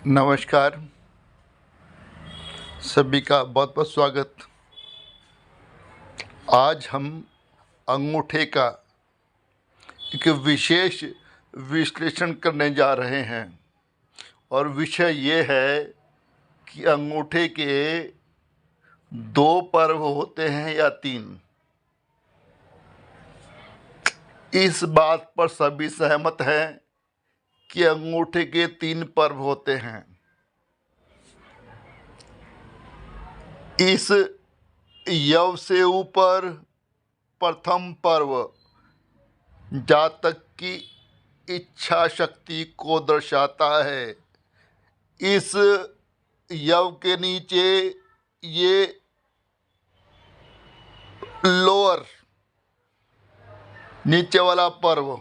नमस्कार। सभी का बहुत बहुत स्वागत। आज हम अंगूठे का एक विशेष विश्लेषण करने जा रहे हैं और विषय ये है कि अंगूठे के दो पर्व होते हैं या तीन। इस बात पर सभी सहमत हैं कि अंगूठे के तीन पर्व होते हैं। इस यव से ऊपर प्रथम पर्व जातक की इच्छा शक्ति को दर्शाता है। इस यव के नीचे ये लोअर नीचे वाला पर्व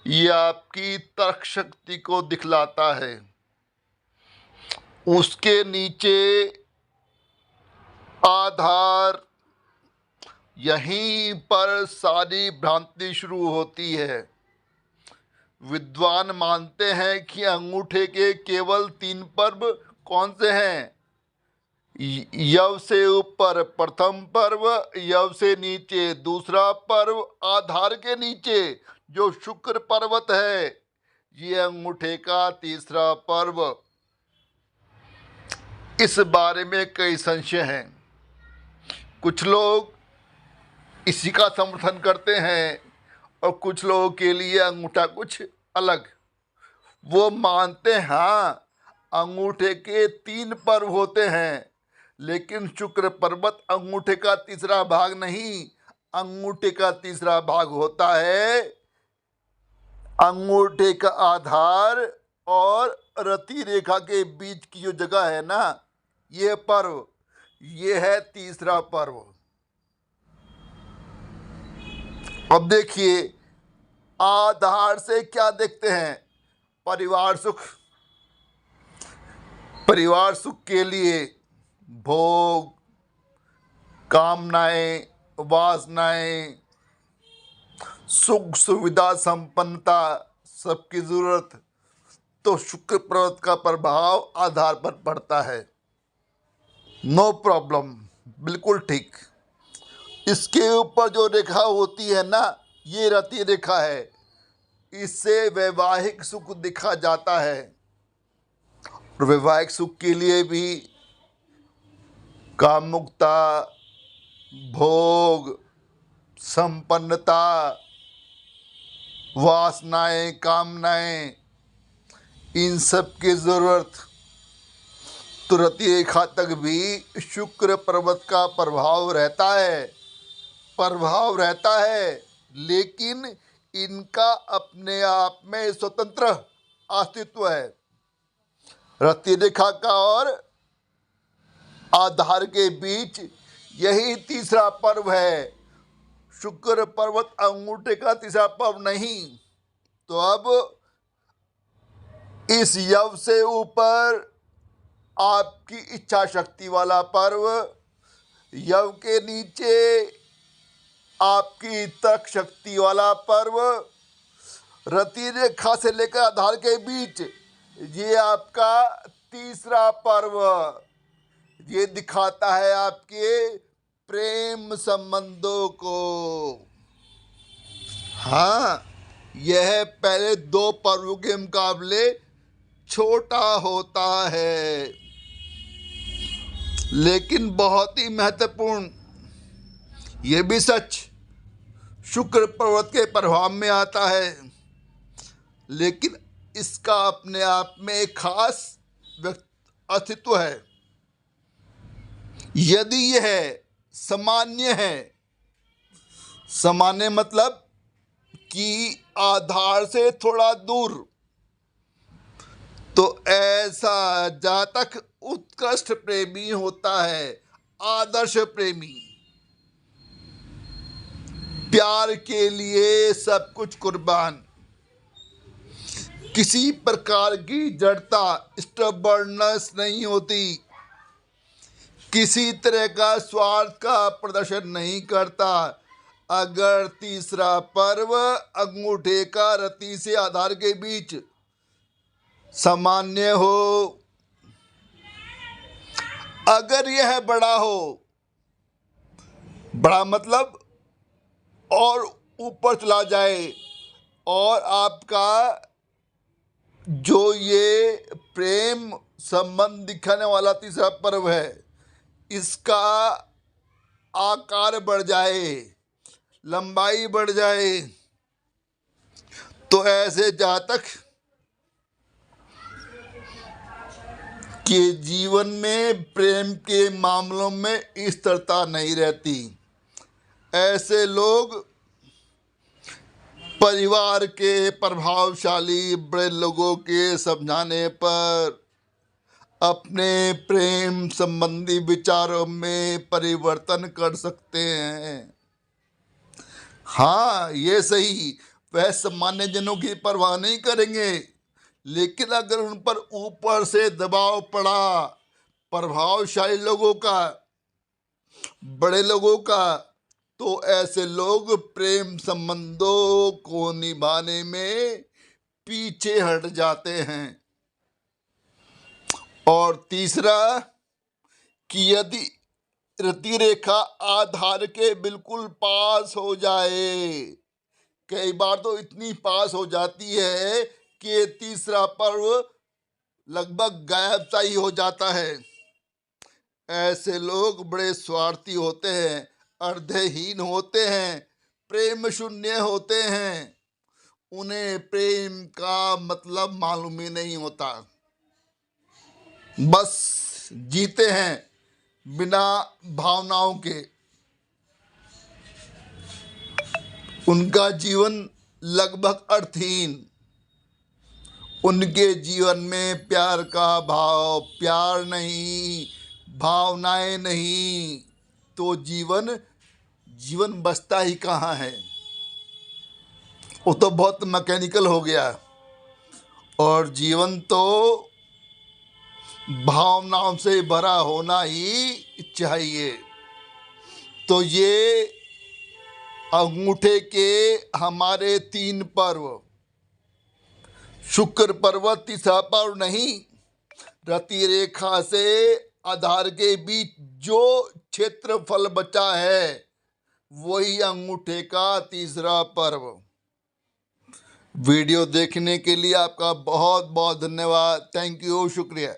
ये आपकी तर्क शक्ति को दिखलाता है। उसके नीचे आधार, यहीं पर सारी भ्रांति शुरू होती है। विद्वान मानते हैं कि अंगूठे के केवल तीन पर्व कौन से हैं? यव से ऊपर प्रथम पर्व, यव से नीचे दूसरा पर्व, आधार के नीचे जो शुक्र पर्वत है ये अंगूठे का तीसरा पर्व। इस बारे में कई संशय हैं। कुछ लोग इसी का समर्थन करते हैं और कुछ लोगों के लिए अंगूठा कुछ अलग। वो मानते हैं हाँ अंगूठे के तीन पर्व होते हैं, लेकिन शुक्र पर्वत अंगूठे का तीसरा भाग नहीं। अंगूठे का तीसरा भाग होता है अंगूठे का आधार और रति रेखा के बीच की जो जगह है ना, ये पर्व, ये है तीसरा पर्व। अब देखिए आधार से क्या देखते हैं? परिवार सुख। परिवार सुख के लिए भोग, कामनाएं, वासनाएं, सुख सुविधा, संपन्नता, सबकी जरूरत, तो शुक्र पर्वत का प्रभाव आधार पर पड़ता है। नो प्रॉब्लम, बिल्कुल ठीक। इसके ऊपर जो रेखा होती है ना, ये रति रेखा है। इससे वैवाहिक सुख दिखा जाता है और वैवाहिक सुख के लिए भी कामुकता, भोग, संपन्नता, वासनाएं, कामनाएं, इन सब की जरूरत तो रति रेखा तक भी शुक्र पर्वत का प्रभाव रहता है। लेकिन इनका अपने आप में स्वतंत्र अस्तित्व है। रति रेखा का और आधार के बीच यही तीसरा पर्व है। शुक्र पर्वत अंगूठे का तीसरा पर्व नहीं। तो अब इस यव से ऊपर आपकी इच्छा शक्ति वाला पर्व, यव के नीचे आपकी तर्क शक्ति वाला पर्व, रति रेखा से लेकर आधार के बीच ये आपका तीसरा पर्व। ये दिखाता है आपके प्रेम संबंधों को। हाँ, यह पहले दो पर्वों के मुकाबले छोटा होता है, लेकिन बहुत ही महत्वपूर्ण। यह भी सच शुक्र पर्वत के प्रभाव में आता है, लेकिन इसका अपने आप में एक खास अस्तित्व है। यदि यह सामान्य है, सामान्य मतलब कि आधार से थोड़ा दूर, तो ऐसा जातक उत्कृष्ट प्रेमी होता है, आदर्श प्रेमी। प्यार के लिए सब कुछ कुर्बान, किसी प्रकार की जड़ता, स्टबर्ननेस नहीं होती, किसी तरह का स्वार्थ का प्रदर्शन नहीं करता। अगर तीसरा पर्व अंगूठे का रति से आधार के बीच सामान्य हो, अगर यह बड़ा हो, बड़ा मतलब और ऊपर चला जाए, और आपका जो ये प्रेम संबंध दिखाने वाला तीसरा पर्व है, इसका आकार बढ़ जाए, लंबाई बढ़ जाए, तो ऐसे जातक के जीवन में प्रेम के मामलों में स्थिरता नहीं रहती। ऐसे लोग परिवार के प्रभावशाली बड़े लोगों के समझाने पर अपने प्रेम संबंधी विचारों में परिवर्तन कर सकते हैं। हाँ, ये सही, वह सामान्य जनों की परवाह नहीं करेंगे, लेकिन अगर उन पर ऊपर से दबाव पड़ा, प्रभावशाली लोगों का, बड़े लोगों का, तो ऐसे लोग प्रेम संबंधों को निभाने में पीछे हट जाते हैं। और तीसरा कि यदि रति रेखा आधार के बिल्कुल पास हो जाए, कई बार तो इतनी पास हो जाती है कि तीसरा पर्व लगभग गायब सा ही हो जाता है। ऐसे लोग बड़े स्वार्थी होते हैं, अर्धहीन होते हैं, प्रेम शून्य होते हैं। उन्हें प्रेम का मतलब मालूम ही नहीं होता, बस जीते हैं बिना भावनाओं के। उनका जीवन लगभग अर्थहीन। उनके जीवन में प्यार का भाव, प्यार नहीं, भावनाएं नहीं, तो जीवन बचता ही कहाँ है। वो तो बहुत मैकेनिकल हो गया, और जीवन तो भावनाओं से भरा होना ही चाहिए। तो ये अंगूठे के हमारे 3 पर्व, शुक्र पर्व तीसरा पर्व नहीं, रति रेखा से आधार के बीच जो क्षेत्रफल बचा है वही अंगूठे का तीसरा पर्व। वीडियो देखने के लिए आपका बहुत बहुत धन्यवाद। थैंक यू, शुक्रिया।